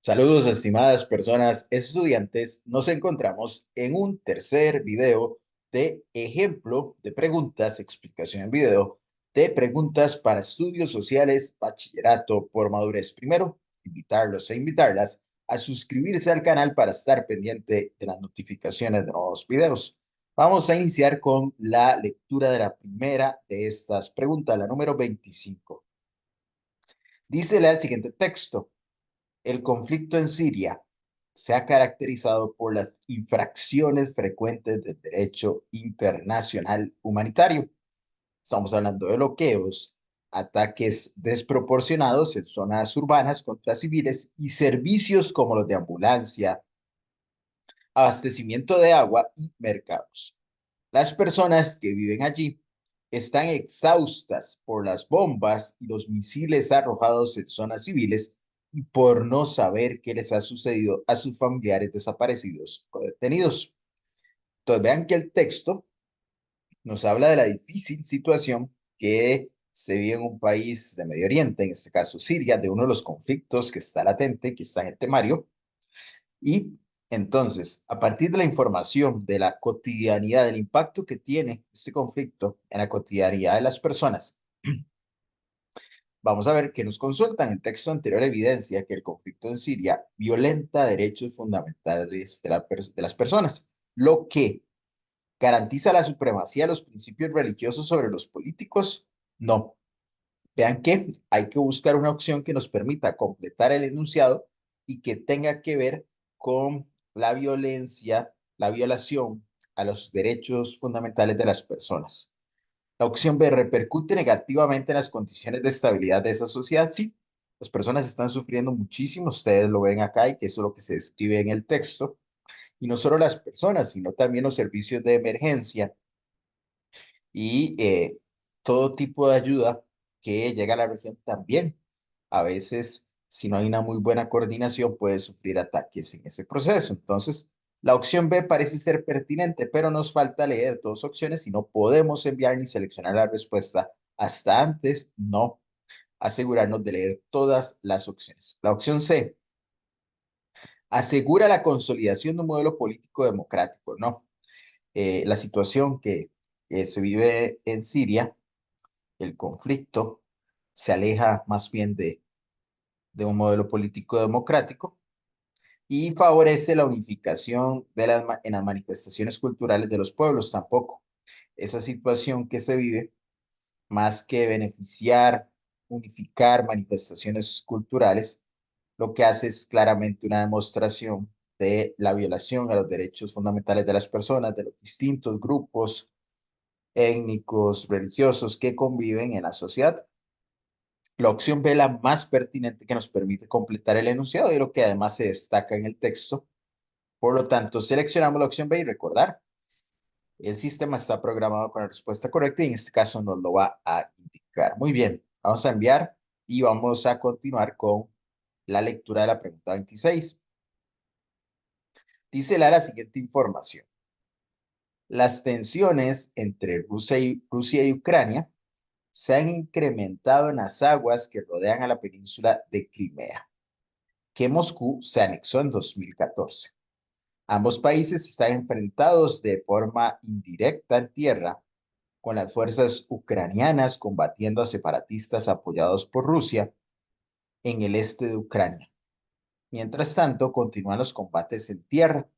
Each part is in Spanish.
Saludos, estimadas personas estudiantes. Nos encontramos en un tercer video de ejemplo de preguntas, explicación en video de preguntas para estudios sociales, bachillerato por madurez. Primero, invitarlos e invitarlas a suscribirse al canal para estar pendiente de las notificaciones de nuevos videos. Vamos a iniciar con la lectura de la primera de estas preguntas, la número 25. Dícele al siguiente texto. El conflicto en Siria se ha caracterizado por las infracciones frecuentes del derecho internacional humanitario. Estamos hablando de bloqueos, ataques desproporcionados en zonas urbanas contra civiles y servicios como los de ambulancia, abastecimiento de agua y mercados. Las personas que viven allí están exhaustas por las bombas y los misiles arrojados en zonas civiles y por no saber qué les ha sucedido a sus familiares desaparecidos o detenidos. Entonces vean que el texto nos habla de la difícil situación que se vive en un país de Medio Oriente, en este caso Siria, de uno de los conflictos que está latente, que está en el temario, y entonces, a partir de la información de la cotidianidad, del impacto que tiene este conflicto en la cotidianidad de las personas, vamos a ver que nos consultan. El texto anterior evidencia que el conflicto en Siria violenta derechos fundamentales de las personas, lo que garantiza la supremacía de los principios religiosos sobre los políticos. No. Vean que hay que buscar una opción que nos permita completar el enunciado y que tenga que ver con la violencia, la violación a los derechos fundamentales de las personas. La opción B repercute negativamente en las condiciones de estabilidad de esa sociedad. Sí, las personas están sufriendo muchísimo, ustedes lo ven acá y que eso es lo que se describe en el texto. Y no solo las personas, sino también los servicios de emergencia y todo tipo de ayuda que llega a la región también. A veces, si no hay una muy buena coordinación, puede sufrir ataques en ese proceso. Entonces, la opción B parece ser pertinente, pero nos falta leer dos opciones y no podemos enviar ni seleccionar la respuesta hasta antes no asegurarnos de leer todas las opciones. La opción C asegura la consolidación de un modelo político democrático. No, la situación que se vive en Siria, el conflicto, se aleja más bien de un modelo político democrático y favorece la unificación en las manifestaciones culturales de los pueblos tampoco. Esa situación que se vive, más que beneficiar, unificar manifestaciones culturales, lo que hace es claramente una demostración de la violación a los derechos fundamentales de las personas, de los distintos grupos étnicos, religiosos que conviven en la sociedad. La opción B es la más pertinente que nos permite completar el enunciado y lo que además se destaca en el texto. Por lo tanto, seleccionamos la opción B y recordar, el sistema está programado con la respuesta correcta y en este caso nos lo va a indicar. Muy bien, vamos a enviar y vamos a continuar con la lectura de la pregunta 26. Dice la siguiente información. Las tensiones entre Rusia y Ucrania se han incrementado en las aguas que rodean a la península de Crimea, que Moscú se anexó en 2014. Ambos países están enfrentados de forma indirecta en tierra, con las fuerzas ucranianas combatiendo a separatistas apoyados por Rusia en el este de Ucrania. Mientras tanto, continúan los combates en tierra,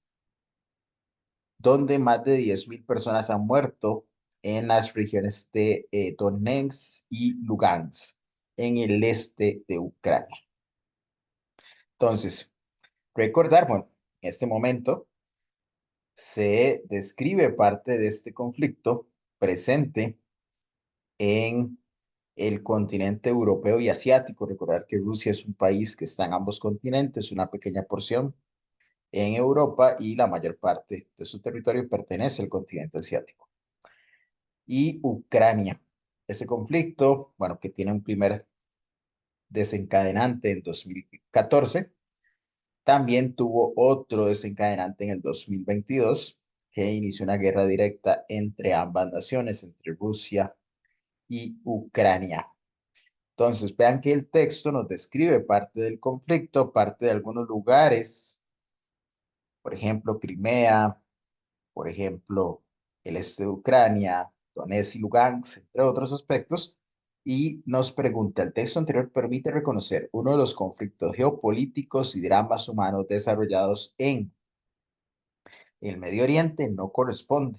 donde más de 10.000 personas han muerto en las regiones de Donetsk y Lugansk, en el este de Ucrania. Entonces, recordar, bueno, en este momento se describe parte de este conflicto presente en el continente europeo y asiático. Recordar que Rusia es un país que está en ambos continentes, una pequeña porción en Europa y la mayor parte de su territorio pertenece al continente asiático. Y Ucrania, ese conflicto, bueno, que tiene un primer desencadenante en 2014, también tuvo otro desencadenante en el 2022, que inició una guerra directa entre ambas naciones, entre Rusia y Ucrania. Entonces, vean que el texto nos describe parte del conflicto, parte de algunos lugares, por ejemplo, Crimea, por ejemplo, el este de Ucrania, Donetsk y Lugansk, entre otros aspectos, y nos pregunta, ¿el texto anterior permite reconocer uno de los conflictos geopolíticos y dramas humanos desarrollados en el Medio Oriente? No corresponde,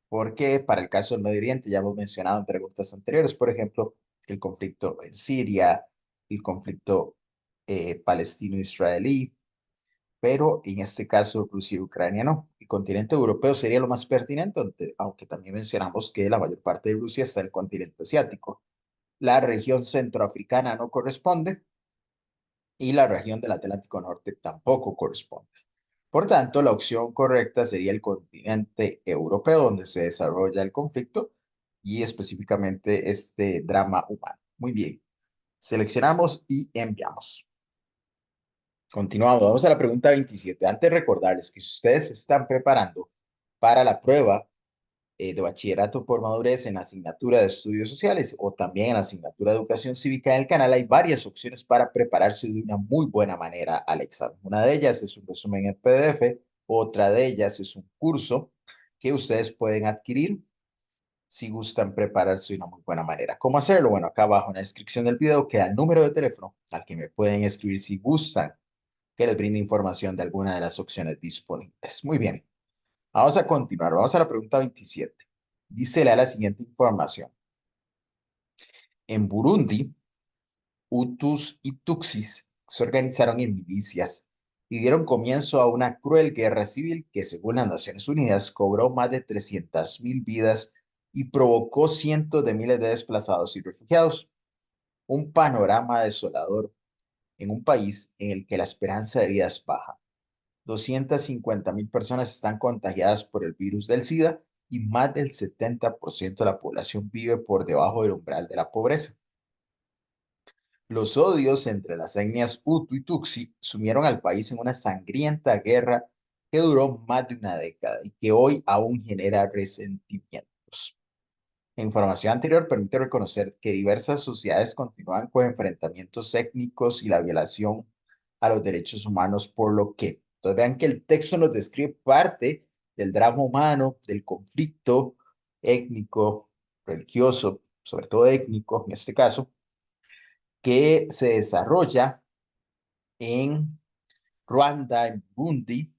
porque para el caso del Medio Oriente ya hemos mencionado en preguntas anteriores, por ejemplo, el conflicto en Siria, el conflicto palestino-israelí, pero en este caso Rusia y Ucrania no. El continente europeo sería lo más pertinente, aunque también mencionamos que la mayor parte de Rusia está en el continente asiático. La región centroafricana no corresponde y la región del Atlántico Norte tampoco corresponde. Por tanto, la opción correcta sería el continente europeo, donde se desarrolla el conflicto y específicamente este drama humano. Muy bien, seleccionamos y enviamos. Continuamos, vamos a la pregunta 27. Antes de recordarles que si ustedes se están preparando para la prueba de bachillerato por madurez en la asignatura de estudios sociales o también en la asignatura de educación cívica del canal, hay varias opciones para prepararse de una muy buena manera al examen. Una de ellas es un resumen en PDF, otra de ellas es un curso que ustedes pueden adquirir si gustan prepararse de una muy buena manera. ¿Cómo hacerlo? Bueno, acá abajo en la descripción del video queda el número de teléfono al que me pueden escribir si gustan que les brinde información de alguna de las opciones disponibles. Muy bien, vamos a continuar. Vamos a la pregunta 27. Dice la siguiente información. En Burundi, Hutus y Tutsis se organizaron en milicias y dieron comienzo a una cruel guerra civil que, según las Naciones Unidas, cobró más de 300.000 vidas y provocó cientos de miles de desplazados y refugiados. Un panorama desolador en un país en el que la esperanza de vida es baja. 250.000 personas están contagiadas por el virus del SIDA y más del 70% de la población vive por debajo del umbral de la pobreza. Los odios entre las etnias Hutu y Tutsi sumieron al país en una sangrienta guerra que duró más de una década y que hoy aún genera resentimientos. La información anterior permite reconocer que diversas sociedades continúan con enfrentamientos étnicos y la violación a los derechos humanos, por lo que, entonces vean que el texto nos describe parte del drama humano, del conflicto étnico, religioso, sobre todo étnico en este caso, que se desarrolla en Ruanda, en Burundi,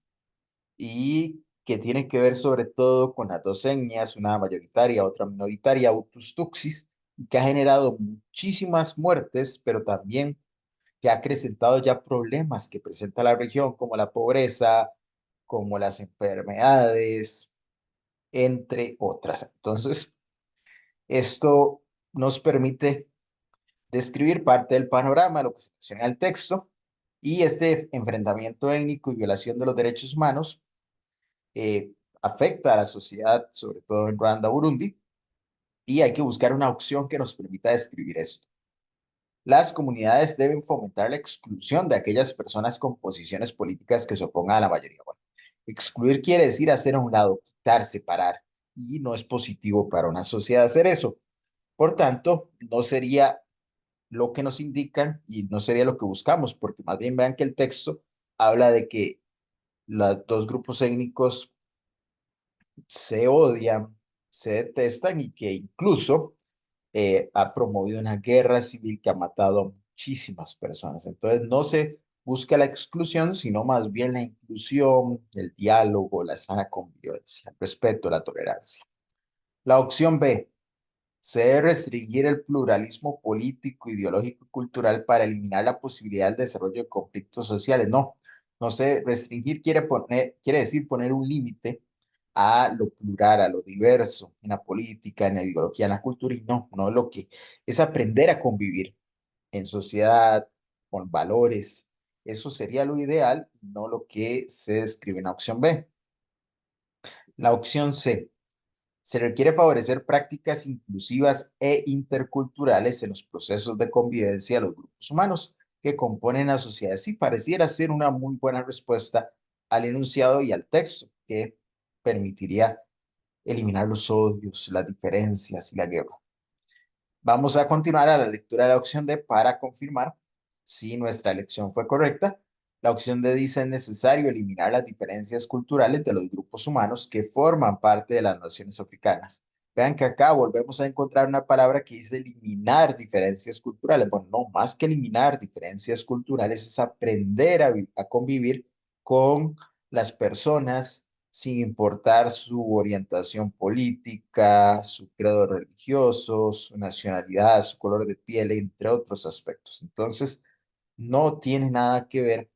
y que tiene que ver sobre todo con las dos etnias, una mayoritaria, otra minoritaria, Hutus Tutsis, y que ha generado muchísimas muertes, pero también que ha acrecentado ya problemas que presenta la región, como la pobreza, como las enfermedades, entre otras. Entonces, esto nos permite describir parte del panorama, lo que se menciona en el texto, y este enfrentamiento étnico y violación de los derechos humanos eh, afecta a la sociedad, sobre todo en Ruanda, Burundi, y hay que buscar una opción que nos permita describir esto. Las comunidades deben fomentar la exclusión de aquellas personas con posiciones políticas que se opongan a la mayoría. Bueno, excluir quiere decir hacer a un lado, quitar, separar, y no es positivo para una sociedad hacer eso. Por tanto, no sería lo que nos indican y no sería lo que buscamos, porque más bien vean que el texto habla de que los dos grupos étnicos se odian, se detestan y que incluso ha promovido una guerra civil que ha matado a muchísimas personas. Entonces no se busca la exclusión, sino más bien la inclusión, el diálogo, la sana convivencia, el respeto, la tolerancia. La opción B, se debe restringir el pluralismo político, ideológico y cultural para eliminar la posibilidad del desarrollo de conflictos sociales. No, no se restringir quiere decir poner un límite a lo plural, a lo diverso, en la política, en la ideología, en la cultura, y no, no lo que es aprender a convivir en sociedad, con valores. Eso sería lo ideal, no lo que se describe en la opción B. La opción C. Se requiere favorecer prácticas inclusivas e interculturales en los procesos de convivencia de los grupos humanos que componen la sociedad. Sí, pareciera ser una muy buena respuesta al enunciado y al texto, que permitiría eliminar los odios, las diferencias y la guerra. Vamos a continuar a la lectura de la opción D para confirmar si nuestra elección fue correcta. La opción D dice es necesario eliminar las diferencias culturales de los grupos humanos que forman parte de las naciones africanas. Vean que acá volvemos a encontrar una palabra que dice eliminar diferencias culturales. Bueno, no, más que eliminar diferencias culturales es aprender a convivir con las personas sin importar su orientación política, su credo religioso, su nacionalidad, su color de piel, entre otros aspectos. Entonces, no tiene nada que ver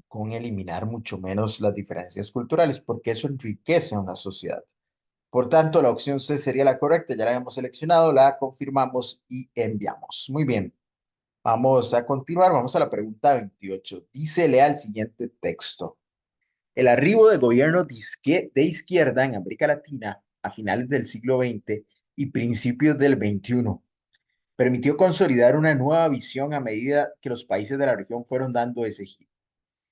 con eliminar mucho menos las diferencias culturales, porque eso enriquece a una sociedad. Por tanto, la opción C sería la correcta. Ya la hemos seleccionado, la confirmamos y enviamos. Muy bien. Vamos a continuar. Vamos a la pregunta 28. Dice, lea el siguiente texto. El arribo de gobiernos de izquierda en América Latina a finales del siglo XX y principios del XXI permitió consolidar una nueva visión a medida que los países de la región fueron dando ese giro.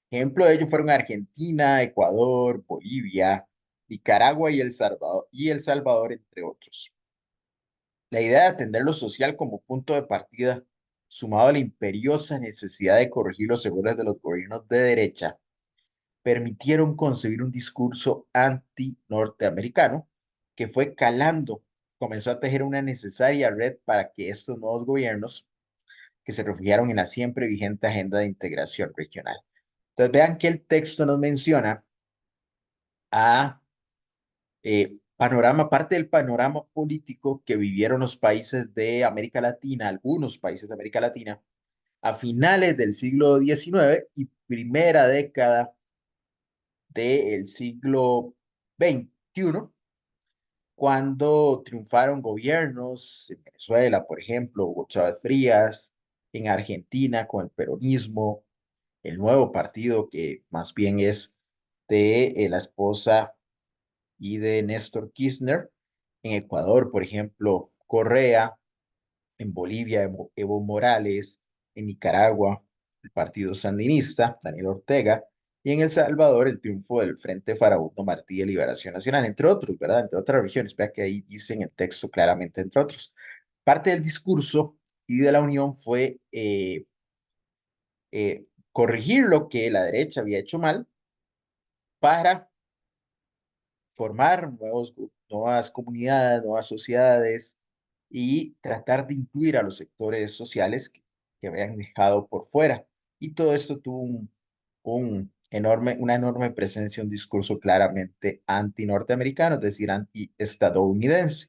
Ejemplo de ello fueron Argentina, Ecuador, Bolivia, Nicaragua y El Salvador, entre otros. La idea de atender lo social como punto de partida, sumado a la imperiosa necesidad de corregir los errores de los gobiernos de derecha, permitieron concebir un discurso anti-norteamericano que fue calando, comenzó a tejer una necesaria red para que estos nuevos gobiernos que se refugiaron en la siempre vigente agenda de integración regional. Entonces vean que el texto nos menciona a parte del panorama político que vivieron los países de América Latina, algunos países de América Latina, a finales del siglo XIX y primera década del siglo XXI, cuando triunfaron gobiernos en Venezuela, por ejemplo, Hugo Chávez Frías, en Argentina con el peronismo, el nuevo partido que más bien es de la esposa y de Néstor Kirchner, en Ecuador, por ejemplo, Correa, en Bolivia, Evo Morales, en Nicaragua, el Partido Sandinista, Daniel Ortega, y en El Salvador, el triunfo del Frente Farabundo Martí de Liberación Nacional, entre otros, ¿verdad? Entre otras regiones. Vea que ahí dice en el texto claramente, entre otros. Parte del discurso y de la unión fue corregir lo que la derecha había hecho mal para formar nuevas comunidades, nuevas sociedades y tratar de incluir a los sectores sociales que habían dejado por fuera. Y todo esto tuvo una enorme presencia, un discurso claramente anti-norteamericano, es decir, anti-estadounidense.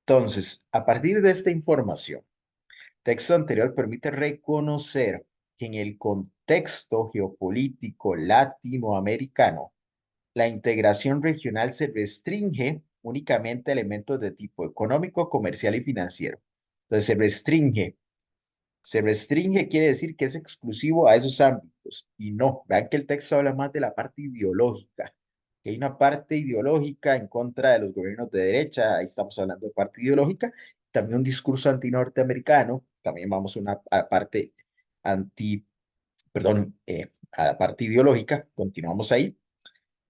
Entonces, a partir de esta información, texto anterior permite reconocer que en el contexto geopolítico latinoamericano, la integración regional se restringe únicamente a elementos de tipo económico, comercial y financiero. Entonces se restringe. Se restringe quiere decir que es exclusivo a esos ámbitos. Y no, vean que el texto habla más de la parte ideológica. Que hay una parte ideológica en contra de los gobiernos de derecha, ahí estamos hablando de parte ideológica. También un discurso anti-norteamericano, también vamos a la parte anti, perdón, a la parte ideológica, continuamos ahí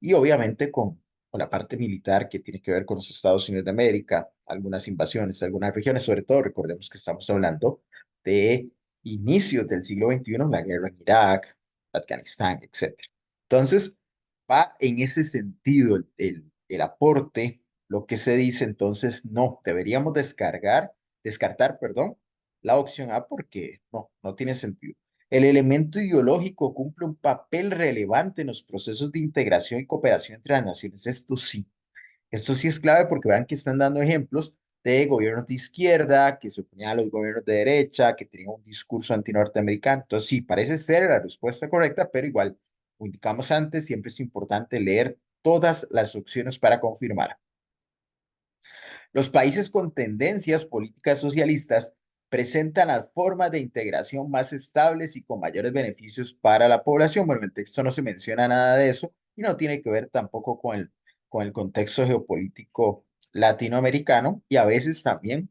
y obviamente con la parte militar que tiene que ver con los Estados Unidos de América, algunas invasiones, algunas regiones, sobre todo recordemos que estamos hablando de inicios del siglo XXI, la guerra en Irak, Afganistán, etcétera. Entonces, va en ese sentido el aporte, lo que se dice, entonces, no, deberíamos descartar, perdón, la opción A porque no tiene sentido. El elemento ideológico cumple un papel relevante en los procesos de integración y cooperación entre las naciones. Esto sí es clave porque vean que están dando ejemplos de gobiernos de izquierda que se oponían a los gobiernos de derecha, que tenían un discurso anti-norteamericano. Entonces sí, parece ser la respuesta correcta, pero igual, como indicamos antes, siempre es importante leer todas las opciones para confirmar. Los países con tendencias políticas socialistas presentan las formas de integración más estables y con mayores beneficios para la población. Bueno, en el texto no se menciona nada de eso y no tiene que ver tampoco con el contexto geopolítico latinoamericano y a veces también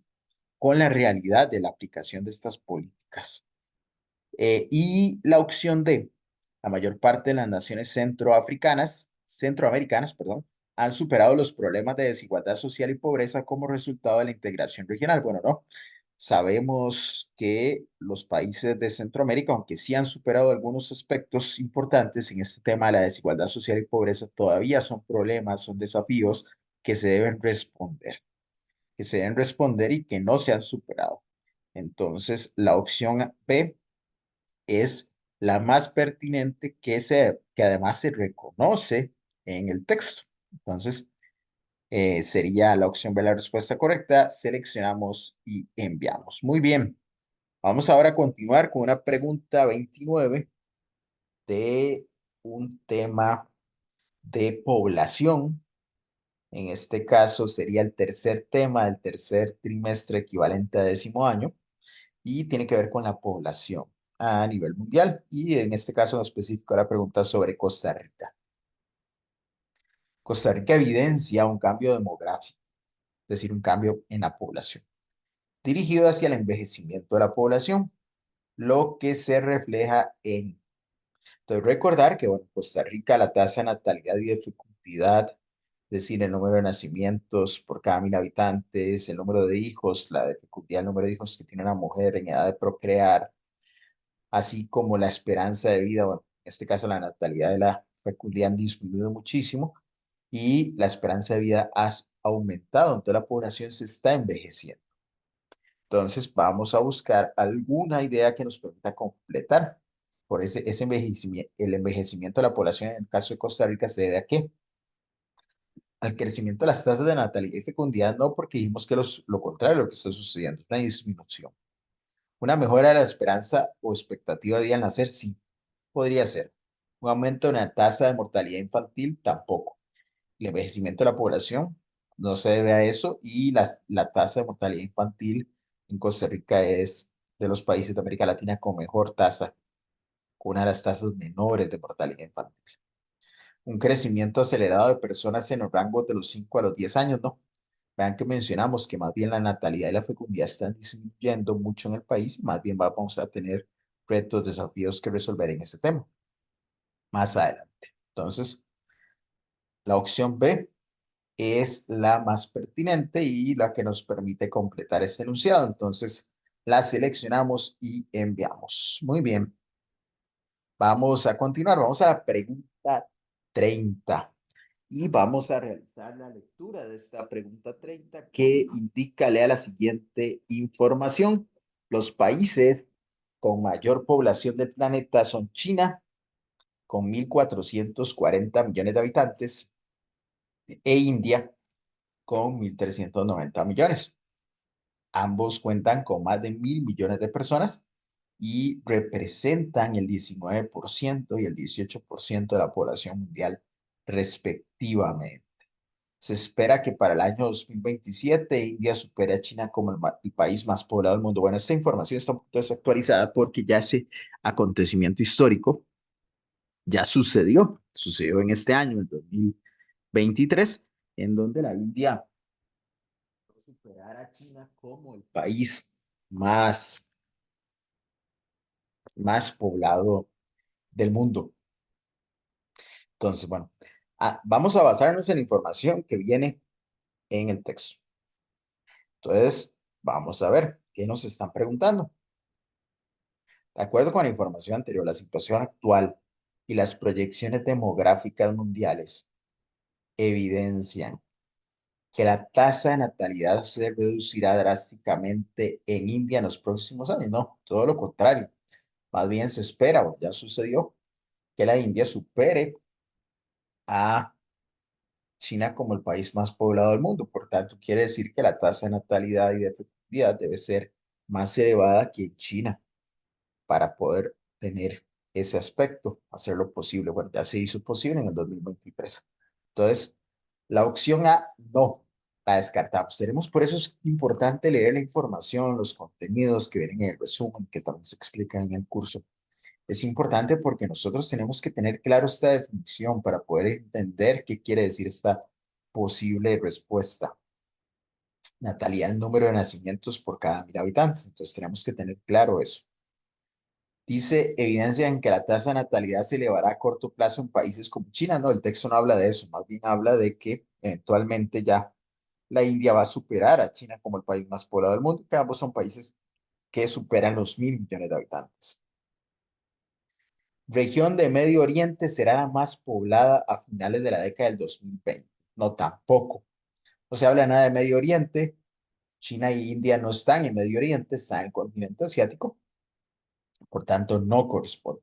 con la realidad de la aplicación de estas políticas. Y la opción D, la mayor parte de las naciones centroamericanas, perdón, han superado los problemas de desigualdad social y pobreza como resultado de la integración regional. Bueno, no. Sabemos que los países de Centroamérica, aunque sí han superado algunos aspectos importantes en este tema de la desigualdad social y pobreza, todavía son problemas, son desafíos que se deben responder, y que no se han superado. Entonces, la opción B es la más pertinente que además se reconoce en el texto. Entonces, sería la opción B la respuesta correcta. Seleccionamos y enviamos. Muy bien. Vamos ahora a continuar con una pregunta 29 de un tema de población. En este caso sería el tercer tema del tercer trimestre equivalente a décimo año y tiene que ver con la población a nivel mundial. Y en este caso en específico la pregunta sobre Costa Rica. Costa Rica evidencia un cambio demográfico, es decir, un cambio en la población, dirigido hacia el envejecimiento de la población, lo que se refleja en. Entonces, recordar que, bueno, en Costa Rica la tasa de natalidad y de fecundidad, es decir, el número de nacimientos por cada 1.000 habitantes, el número de hijos, la de fecundidad, el número de hijos que tiene una mujer en edad de procrear, así como la esperanza de vida, bueno, en este caso la natalidad y la fecundidad han disminuido muchísimo y la esperanza de vida ha aumentado, entonces la población se está envejeciendo. Entonces vamos a buscar alguna idea que nos permita completar. Por ese envejecimiento, el envejecimiento de la población en el caso de Costa Rica se debe ¿a qué? Al crecimiento de las tasas de natalidad y fecundidad, no, porque dijimos que lo contrario de lo que está sucediendo, una disminución. Una mejora de la esperanza o expectativa de vida al nacer, sí, podría ser. Un aumento en la tasa de mortalidad infantil, tampoco. El envejecimiento de la población no se debe a eso y la tasa de mortalidad infantil en Costa Rica es de los países de América Latina con mejor tasa, con una de las tasas menores de mortalidad infantil. Un crecimiento acelerado de personas en los rangos de los 5 a los 10 años, ¿no? Vean que mencionamos que más bien la natalidad y la fecundidad están disminuyendo mucho en el país y más bien vamos a tener retos, desafíos que resolver en ese tema más adelante. Entonces, la opción B es la más pertinente y la que nos permite completar este enunciado. Entonces, la seleccionamos y enviamos. Muy bien. Vamos a continuar. Vamos a la pregunta 30 y vamos a realizar la lectura de esta pregunta 30 que indica, lea la siguiente información. Los países con mayor población del planeta son China, con 1.440 millones de habitantes, e India, con 1.390 millones. Ambos cuentan con más de 1.000 millones de personas y representan el 19% y el 18% de la población mundial respectivamente. Se espera que para el año 2027 India supere a China como el país más poblado del mundo. Bueno, esta información está un poco desactualizada porque ya ese acontecimiento histórico ya sucedió en este año, en 2023, en donde la India superar a China como el país más, más poblado del mundo. Entonces, bueno, vamos a basarnos en la información que viene en el texto. Entonces, vamos a ver qué nos están preguntando. De acuerdo con la información anterior, la situación actual y las proyecciones demográficas mundiales evidencian que la tasa de natalidad se reducirá drásticamente en India en los próximos años. No, todo lo contrario. Más bien se espera, o ya sucedió, que la India supere a China como el país más poblado del mundo. Por tanto, quiere decir que la tasa de natalidad y de fertilidad debe ser más elevada que en China para poder tener ese aspecto, hacerlo posible. Bueno, ya se hizo posible en el 2023. Entonces, la opción A, no, la descartamos. Tenemos, por eso es importante leer la información, los contenidos que vienen en el resumen, que también se explican en el curso. Es importante porque nosotros tenemos que tener claro esta definición para poder entender qué quiere decir esta posible respuesta. Natalidad, el número de nacimientos por cada 1.000 habitantes. Entonces tenemos que tener claro eso. Dice, evidencia en que la tasa de natalidad se elevará a corto plazo en países como China. No, el texto no habla de eso, más bien habla de que eventualmente ya la India va a superar a China como el país más poblado del mundo, que ambos son países que superan los 1.000 millones de habitantes. Región de Medio Oriente será la más poblada a finales de la década del 2020. No, tampoco. No se habla nada de Medio Oriente. China e India no están en Medio Oriente, están en el continente asiático, por tanto no corresponde.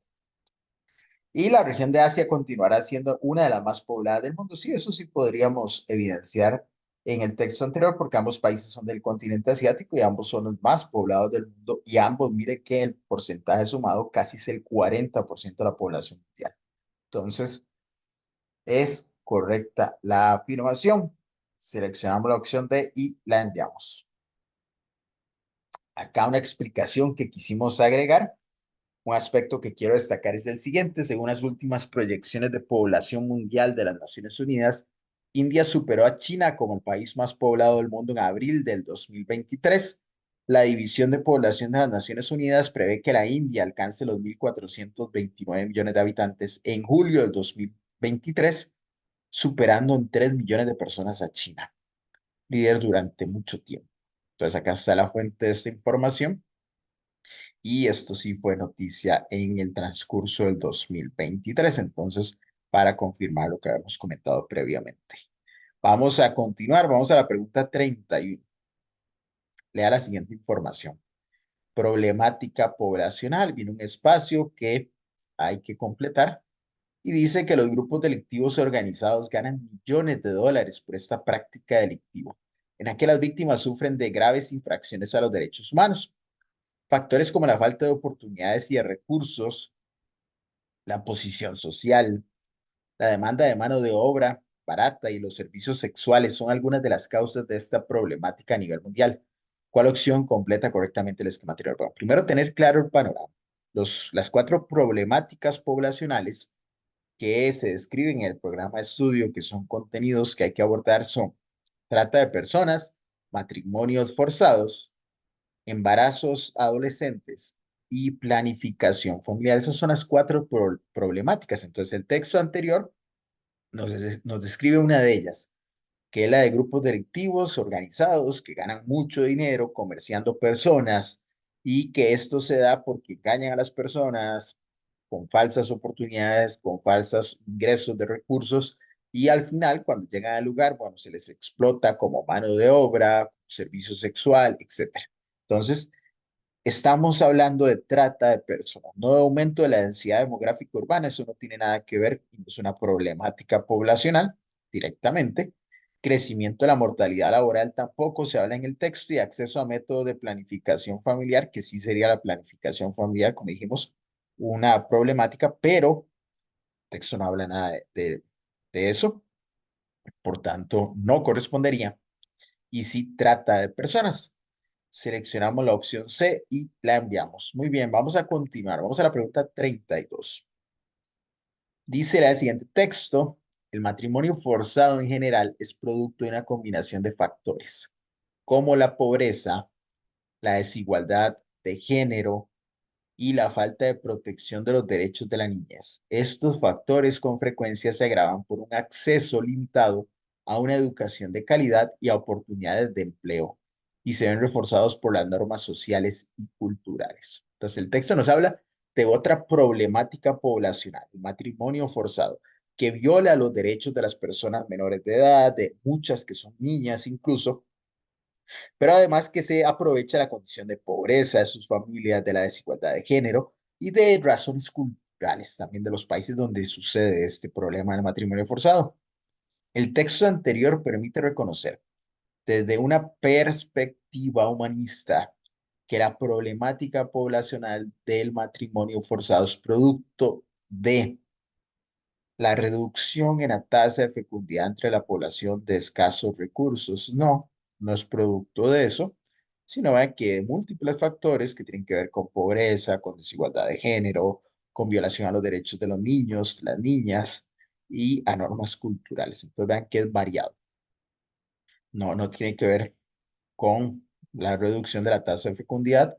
Y la región de Asia continuará siendo una de las más pobladas del mundo. Sí, eso sí podríamos evidenciar en el texto anterior, porque ambos países son del continente asiático y ambos son los más poblados del mundo. Y ambos, mire que el porcentaje sumado casi es el 40% de la población mundial. Entonces, es correcta la afirmación. Seleccionamos la opción D y la enviamos. Acá una explicación que quisimos agregar. Un aspecto que quiero destacar es el siguiente. Según las últimas proyecciones de población mundial de las Naciones Unidas, India superó a China como el país más poblado del mundo en abril del 2023. La División de Población de las Naciones Unidas prevé que la India alcance los 1.429 millones de habitantes en julio del 2023, superando en 3 millones de personas a China, líder durante mucho tiempo. Entonces acá está la fuente de esta información. Y esto sí fue noticia en el transcurso del 2023, entonces, para confirmar lo que habíamos comentado previamente. Vamos a continuar, vamos a la pregunta 31. Lea la siguiente información. Problemática poblacional. Viene un espacio que hay que completar y dice que los grupos delictivos organizados ganan millones de dólares por esta práctica delictiva, en la que las víctimas sufren de graves infracciones a los derechos humanos. Factores como la falta de oportunidades y de recursos, la posición social, la demanda de mano de obra barata y los servicios sexuales son algunas de las causas de esta problemática a nivel mundial. ¿Cuál opción completa correctamente el esquema anterior? Bueno, primero, tener claro el panorama. Las cuatro problemáticas poblacionales que se describen en el programa de estudio, que son contenidos que hay que abordar, son trata de personas, matrimonios forzados, embarazos adolescentes y planificación familiar. Esas son las cuatro problemáticas. Entonces, el texto anterior nos describe una de ellas, que es la de grupos delictivos organizados que ganan mucho dinero comerciando personas y que esto se da porque engañan a las personas con falsas oportunidades, con falsos ingresos de recursos y al final, cuando llegan al lugar, bueno, se les explota como mano de obra, servicio sexual, etcétera. Entonces, estamos hablando de trata de personas, no de aumento de la densidad demográfica urbana. Eso no tiene nada que ver, es una problemática poblacional directamente. Crecimiento de la mortalidad laboral tampoco se habla en el texto y acceso a métodos de planificación familiar, que sí sería la planificación familiar, como dijimos, una problemática, pero el texto no habla nada de eso, por tanto, no correspondería. Y sí trata de personas. Seleccionamos la opción C y la enviamos. Muy bien, vamos a continuar. Vamos a la pregunta 32. Dice el siguiente texto: el matrimonio forzado en general es producto de una combinación de factores, como la pobreza, la desigualdad de género y la falta de protección de los derechos de la niñez. Estos factores con frecuencia se agravan por un acceso limitado a una educación de calidad y a oportunidades de empleo, y se ven reforzados por las normas sociales y culturales. Entonces, el texto nos habla de otra problemática poblacional, el matrimonio forzado, que viola los derechos de las personas menores de edad, de muchas que son niñas incluso, pero además que se aprovecha la condición de pobreza de sus familias, de la desigualdad de género y de razones culturales también de los países donde sucede este problema del matrimonio forzado. El texto anterior permite reconocer desde una perspectiva humanista que la problemática poblacional del matrimonio forzado es producto de la reducción en la tasa de fecundidad entre la población de escasos recursos. No, no es producto de eso, sino que de múltiples factores que tienen que ver con pobreza, con desigualdad de género, con violación a los derechos de los niños, las niñas y a normas culturales. Entonces vean que es variado. No, no tiene que ver con la reducción de la tasa de fecundidad,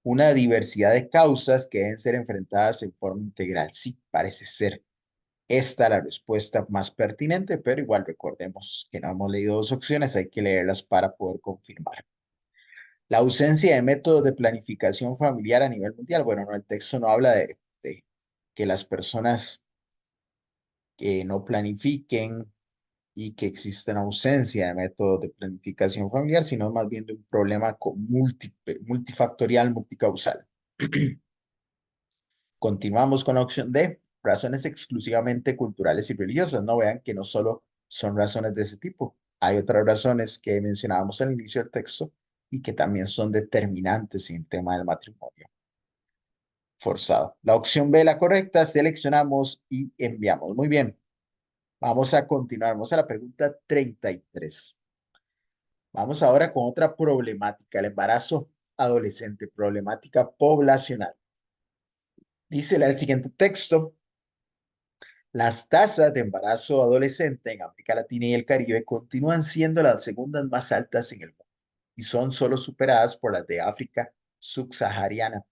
una diversidad de causas que deben ser enfrentadas en forma integral. Sí, parece ser esta es la respuesta más pertinente, pero igual recordemos que no hemos leído dos opciones, hay que leerlas para poder confirmar. La ausencia de métodos de planificación familiar a nivel mundial. Bueno, no, el texto no habla de que las personas que no planifiquen y que exista una ausencia de métodos de planificación familiar, sino más bien de un problema multifactorial, multicausal. Continuamos con la opción D, razones exclusivamente culturales y religiosas. No vean que no solo son razones de ese tipo. Hay otras razones que mencionábamos al inicio del texto y que también son determinantes en el tema del matrimonio forzado. La opción B, la correcta, seleccionamos y enviamos. Muy bien, vamos a continuar. Vamos a la pregunta 33. Vamos ahora con otra problemática, el embarazo adolescente, problemática poblacional. Dice el siguiente texto. Las tasas de embarazo adolescente en América Latina y el Caribe continúan siendo las segundas más altas en el mundo y son solo superadas por las de África subsahariana,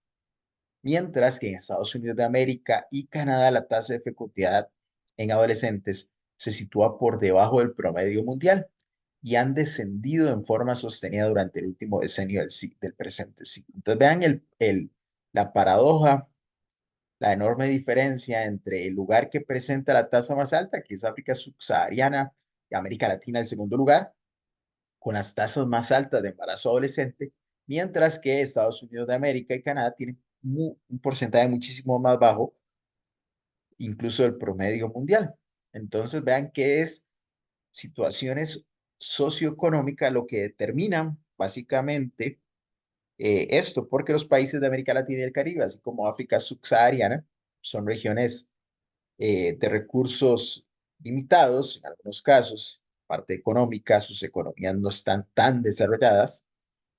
mientras que en Estados Unidos de América y Canadá la tasa de fecundidad en adolescentes se sitúa por debajo del promedio mundial y han descendido en forma sostenida durante el último decenio del presente siglo. Entonces vean la paradoja, la enorme diferencia entre el lugar que presenta la tasa más alta, que es África subsahariana y América Latina el segundo lugar, con las tasas más altas de embarazo adolescente, mientras que Estados Unidos de América y Canadá tienen un porcentaje muchísimo más bajo, incluso del promedio mundial. Entonces vean que es situaciones socioeconómicas lo que determinan básicamente esto, porque los países de América Latina y el Caribe, así como África subsahariana, son regiones de recursos limitados, en algunos casos, parte económica, sus economías no están tan desarrolladas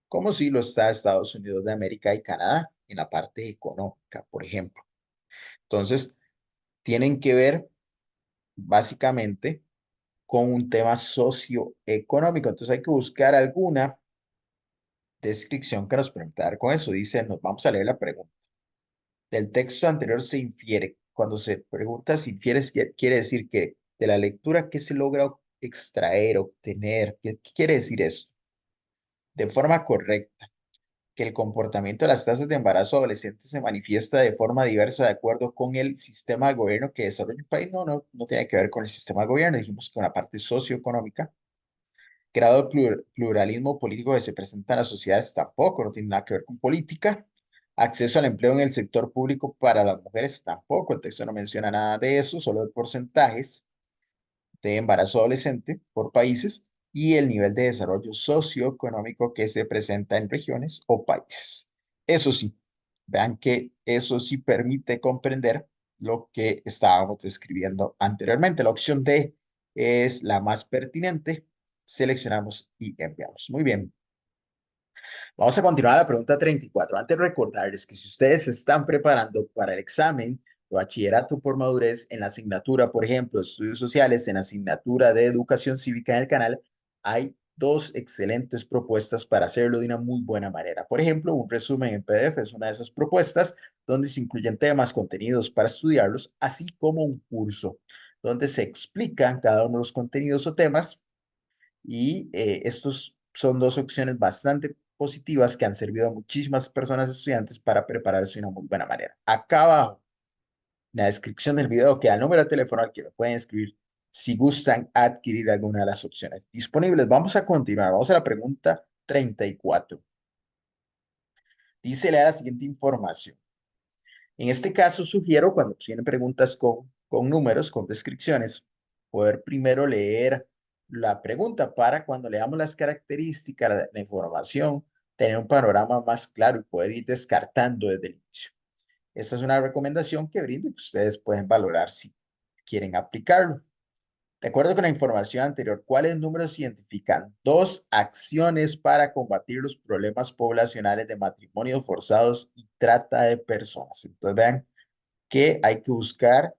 como si lo está Estados Unidos de América y Canadá en la parte económica, por ejemplo. Entonces, tienen que ver básicamente con un tema socioeconómico. Entonces, hay que buscar alguna descripción que nos permita dar con eso. Dice, nos vamos a leer la pregunta. Del texto anterior se infiere. Cuando se pregunta si infieres, quiere decir que de la lectura, ¿qué se logra extraer, obtener? ¿Qué quiere decir esto? De forma correcta, que el comportamiento de las tasas de embarazo adolescente se manifiesta de forma diversa de acuerdo con el sistema de gobierno que desarrolla un país. No tiene que ver con el sistema de gobierno, dijimos que con la parte socioeconómica. Grado de pluralismo político que se presenta en las sociedades tampoco, no tiene nada que ver con política. Acceso al empleo en el sector público para las mujeres tampoco, el texto no menciona nada de eso, solo de porcentajes de embarazo adolescente por países y el nivel de desarrollo socioeconómico que se presenta en regiones o países. Eso sí, vean que eso sí permite comprender lo que estábamos describiendo anteriormente. La opción D es la más pertinente. Seleccionamos y enviamos. Muy bien. Vamos a continuar a la pregunta 34. Antes de recordarles que si ustedes se están preparando para el examen de bachillerato por madurez en la asignatura, por ejemplo, estudios sociales, en la asignatura de educación cívica en el canal, hay dos excelentes propuestas para hacerlo de una muy buena manera. Por ejemplo, un resumen en PDF es una de esas propuestas donde se incluyen temas, contenidos para estudiarlos, así como un curso donde se explican cada uno de los contenidos o temas y estos son dos opciones bastante positivas que han servido a muchísimas personas estudiantes para prepararse de una muy buena manera. Acá abajo, en la descripción del video, queda el número de teléfono al que me pueden escribir si gustan adquirir alguna de las opciones disponibles. Vamos a continuar. Vamos a la pregunta 34. Dice la siguiente información. En este caso, sugiero cuando tienen preguntas con números, con descripciones, poder primero leer la pregunta para cuando leamos las características, la información, tener un panorama más claro y poder ir descartando desde el inicio. Esta es una recomendación que brindo y que ustedes pueden valorar si quieren aplicarlo. De acuerdo con la información anterior, ¿cuáles números identifican dos acciones para combatir los problemas poblacionales de matrimonios forzados y trata de personas? Entonces vean que hay que buscar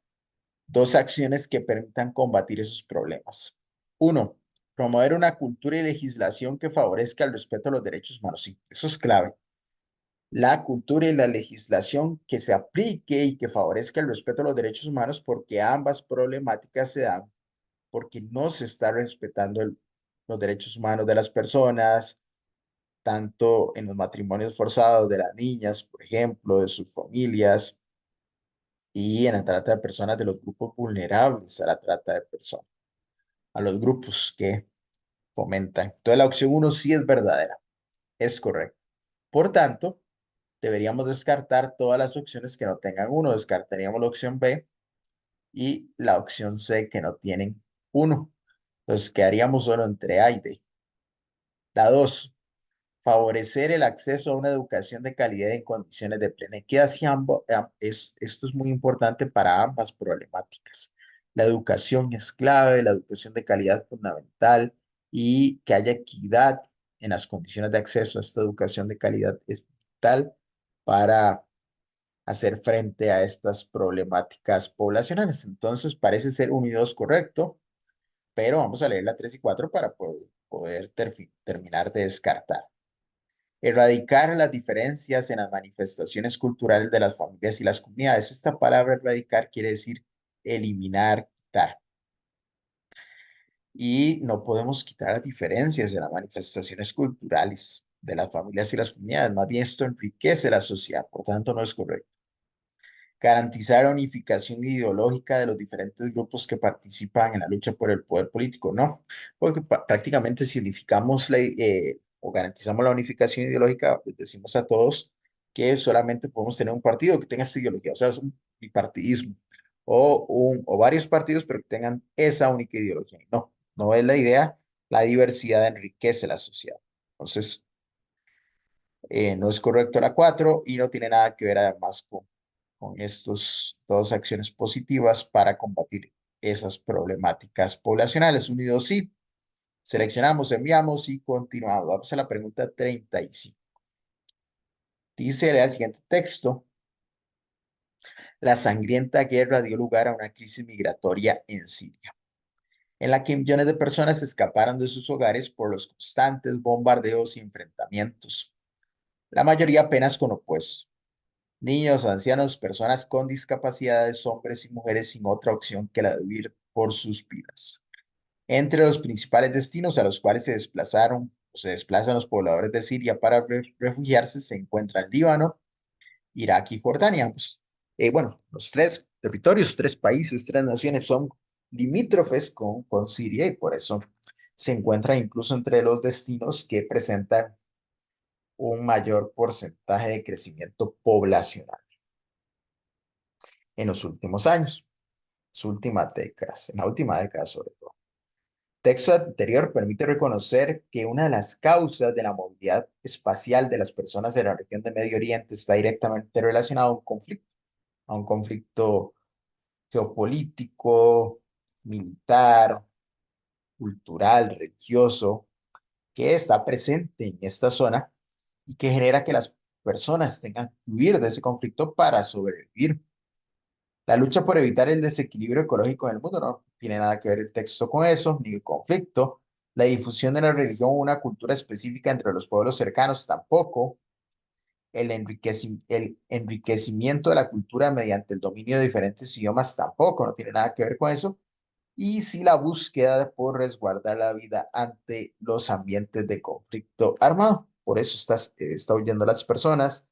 dos acciones que permitan combatir esos problemas. Uno, promover una cultura y legislación que favorezca el respeto a los derechos humanos. Sí, eso es clave. la cultura y la legislación que se aplique y que favorezca el respeto a los derechos humanos, porque ambas problemáticas se dan porque no se está respetando los derechos humanos de las personas, tanto en los matrimonios forzados de las niñas, por ejemplo, de sus familias, y en la trata de personas de los grupos vulnerables a la trata de personas, a los grupos que fomentan. Entonces, la opción uno sí es verdadera, es correcto. Por tanto, deberíamos descartar todas las opciones que no tengan uno. Descartaríamos la opción B y la opción C que no tienen uno. Entonces, quedaríamos solo entre A y D. La 2, favorecer el acceso a una educación de calidad en condiciones de plena equidad. Sí, esto es muy importante para ambas problemáticas. La educación es clave, la educación de calidad es fundamental y que haya equidad en las condiciones de acceso a esta educación de calidad es vital para hacer frente a estas problemáticas poblacionales. Entonces, parece ser 1 y 2 correcto, pero vamos a leer la 3 y 4 para poder terminar de descartar. Erradicar las diferencias en las manifestaciones culturales de las familias y las comunidades. Esta palabra erradicar quiere decir eliminar, quitar. Y no podemos quitar las diferencias en las manifestaciones culturales de las familias y las comunidades. Más bien esto enriquece la sociedad, por tanto no es correcto. Garantizar la unificación ideológica de los diferentes grupos que participan en la lucha por el poder político, no, porque prácticamente si unificamos o garantizamos la unificación ideológica, pues decimos a todos que solamente podemos tener un partido que tenga esta ideología, o sea, es un bipartidismo, o varios partidos, pero que tengan esa única ideología. No, no es la idea, la diversidad enriquece la sociedad. Entonces, no es correcto la 4 y no tiene nada que ver además con estas dos acciones positivas para combatir esas problemáticas poblacionales. Unidos sí, seleccionamos, enviamos y continuamos. Vamos a la pregunta 35. Dice el siguiente texto: la sangrienta guerra dio lugar a una crisis migratoria en Siria, en la que millones de personas escaparon de sus hogares por los constantes bombardeos y enfrentamientos, la mayoría apenas con opuestos. Niños, ancianos, personas con discapacidades, hombres y mujeres sin otra opción que la de huir por sus vidas. Entre los principales destinos a los cuales se desplazaron o se desplazan los pobladores de Siria para refugiarse se encuentran Líbano, Irak y Jordania. Pues, bueno, los tres territorios, tres países, tres naciones son limítrofes con Siria y por eso se encuentran incluso entre los destinos que presentan un mayor porcentaje de crecimiento poblacional en los últimos años, las últimas décadas, en la última década sobre todo. Texto anterior permite reconocer que una de las causas de la movilidad espacial de las personas de la región de Medio Oriente está directamente relacionado a un conflicto geopolítico, militar, cultural, religioso, que está presente en esta zona y que genera que las personas tengan que huir de ese conflicto para sobrevivir. La lucha por evitar el desequilibrio ecológico en el mundo no tiene nada que ver el texto con eso, ni el conflicto. La difusión de la religión o una cultura específica entre los pueblos cercanos tampoco. El enriquecimiento de la cultura mediante el dominio de diferentes idiomas tampoco, no tiene nada que ver con eso. Y sí la búsqueda por resguardar la vida ante los ambientes de conflicto armado. Por eso está huyendo las personas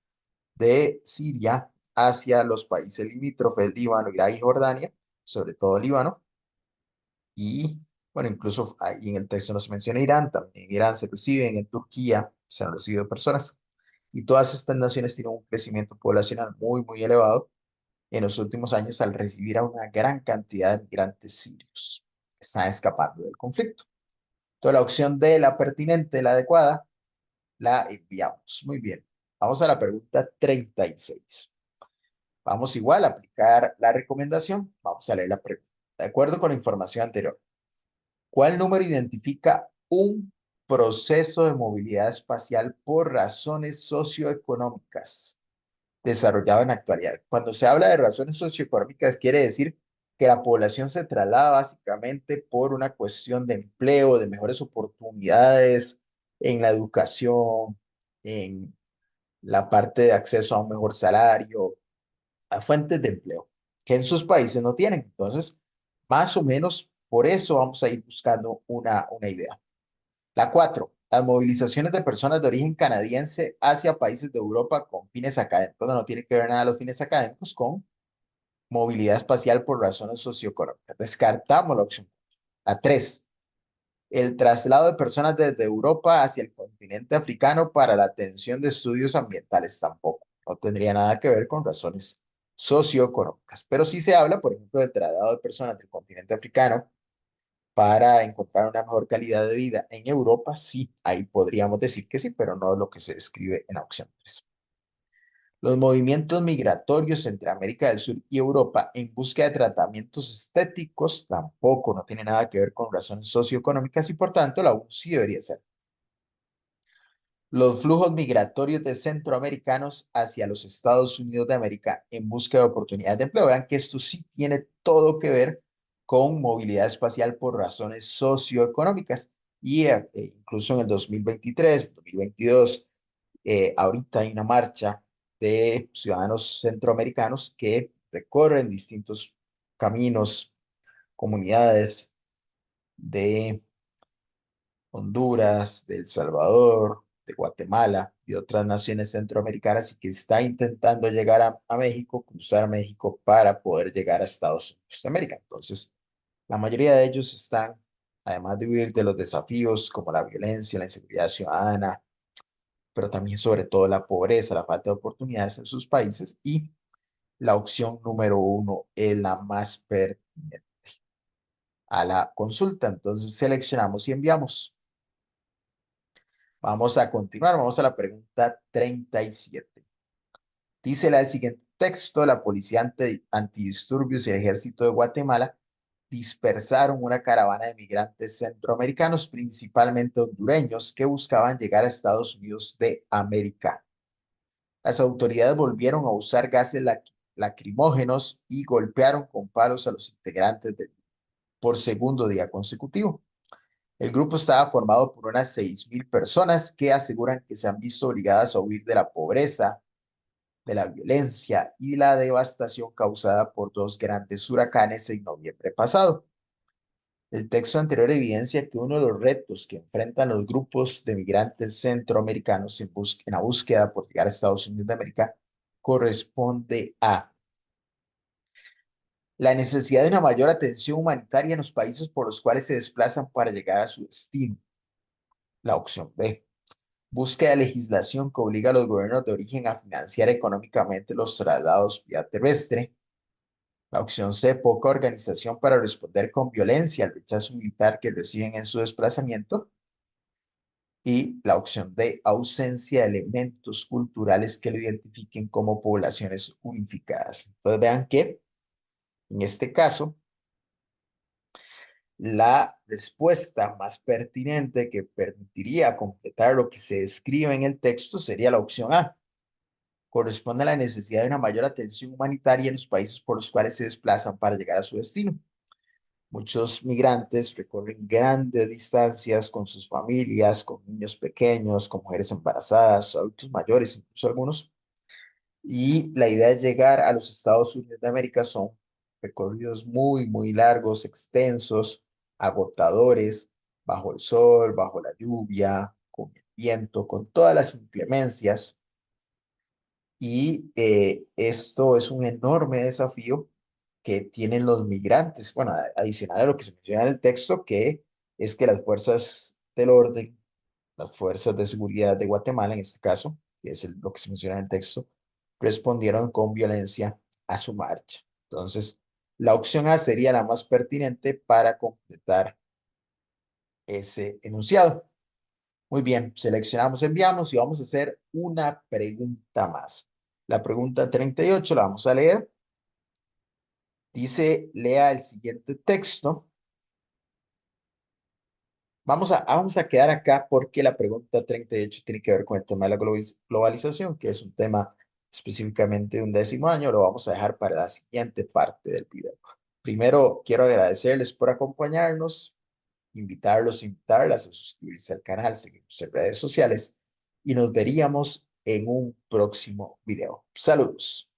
de Siria hacia los países limítrofes, Líbano, Irak y Jordania, sobre todo Líbano. Y bueno, incluso ahí en el texto no se menciona Irán, también en Irán se reciben, en Turquía se han recibido personas. Y todas estas naciones tienen un crecimiento poblacional muy, muy elevado en los últimos años al recibir a una gran cantidad de migrantes sirios que están escapando del conflicto. Entonces, la opción D, la pertinente, la adecuada, la enviamos. Muy bien. Vamos a la pregunta 36. Vamos igual a aplicar la recomendación. Vamos a leer la pregunta. De acuerdo con la información anterior, ¿cuál número identifica un proceso de movilidad espacial por razones socioeconómicas desarrollado en la actualidad? Cuando se habla de razones socioeconómicas, quiere decir que la población se traslada básicamente por una cuestión de empleo, de mejores oportunidades en la educación, en la parte de acceso a un mejor salario, a fuentes de empleo, que en sus países no tienen. Entonces, más o menos por eso vamos a ir buscando una idea. La cuatro, las movilizaciones de personas de origen canadiense hacia países de Europa con fines académicos. No tiene que ver nada los fines académicos con movilidad espacial por razones socioeconómicas. Descartamos la opción. La tres, el traslado de personas desde Europa hacia el continente africano para la atención de estudios ambientales tampoco. No tendría nada que ver con razones socioeconómicas. Pero sí se habla, por ejemplo, del traslado de personas del continente africano para encontrar una mejor calidad de vida en Europa. Sí, ahí podríamos decir que sí, pero no es lo que se describe en la opción 3. Los movimientos migratorios entre América del Sur y Europa en búsqueda de tratamientos estéticos tampoco no tiene nada que ver con razones socioeconómicas y por tanto la 1 sí debería ser. Los flujos migratorios de centroamericanos hacia los Estados Unidos de América en búsqueda de oportunidades de empleo. Vean que esto sí tiene todo que ver con movilidad espacial por razones socioeconómicas. Y incluso en el 2023, 2022, ahorita hay una marcha de ciudadanos centroamericanos que recorren distintos caminos, comunidades de Honduras, de El Salvador, de Guatemala y otras naciones centroamericanas y que está intentando llegar a México, cruzar México para poder llegar a Estados Unidos de América. Entonces, la mayoría de ellos están, además de huir de los desafíos como la violencia, la inseguridad ciudadana, pero también sobre todo la pobreza, la falta de oportunidades en sus países y la opción número 1 es la más pertinente a la consulta. Entonces seleccionamos y enviamos. Vamos a continuar, vamos a la pregunta 37. Dice el siguiente texto: la policía antidisturbios y el ejército de Guatemala dispersaron una caravana de migrantes centroamericanos, principalmente hondureños, que buscaban llegar a Estados Unidos de América. Las autoridades volvieron a usar gases lacrimógenos y golpearon con palos a los integrantes por segundo día consecutivo. El grupo estaba formado por unas 6.000 personas que aseguran que se han visto obligadas a huir de la pobreza, de la violencia y la devastación causada por dos grandes huracanes en noviembre pasado. El texto anterior evidencia que uno de los retos que enfrentan los grupos de migrantes centroamericanos en la búsqueda por llegar a Estados Unidos de América corresponde a la necesidad de una mayor atención humanitaria en los países por los cuales se desplazan para llegar a su destino. La opción B, búsqueda de legislación que obliga a los gobiernos de origen a financiar económicamente los traslados vía terrestre. La opción C, poca organización para responder con violencia al rechazo militar que reciben en su desplazamiento. Y la opción D, ausencia de elementos culturales que lo identifiquen como poblaciones unificadas. Entonces vean que en este caso, la respuesta más pertinente que permitiría completar lo que se describe en el texto sería la opción A. Corresponde a la necesidad de una mayor atención humanitaria en los países por los cuales se desplazan para llegar a su destino. Muchos migrantes recorren grandes distancias con sus familias, con niños pequeños, con mujeres embarazadas, adultos mayores, incluso algunos. Y la idea es llegar a los Estados Unidos de América. Son recorridos muy, muy largos, extensos, agotadores, bajo el sol, bajo la lluvia, con el viento, con todas las inclemencias. Y esto es un enorme desafío que tienen los migrantes. Bueno, adicional a lo que se menciona en el texto, que es que las fuerzas del orden, las fuerzas de seguridad de Guatemala, en este caso, que es lo que se menciona en el texto, respondieron con violencia a su marcha. Entonces, la opción A sería la más pertinente para completar ese enunciado. Muy bien, seleccionamos, enviamos y vamos a hacer una pregunta más. La pregunta 38 la vamos a leer. Dice, lea el siguiente texto. Vamos a quedar acá porque la pregunta 38 tiene que ver con el tema de la globalización, que es un tema específicamente de un 10º año. Lo vamos a dejar para la siguiente parte del video. Primero, quiero agradecerles por acompañarnos, invitarlas a suscribirse al canal, seguirnos en redes sociales y nos veríamos en un próximo video. Saludos.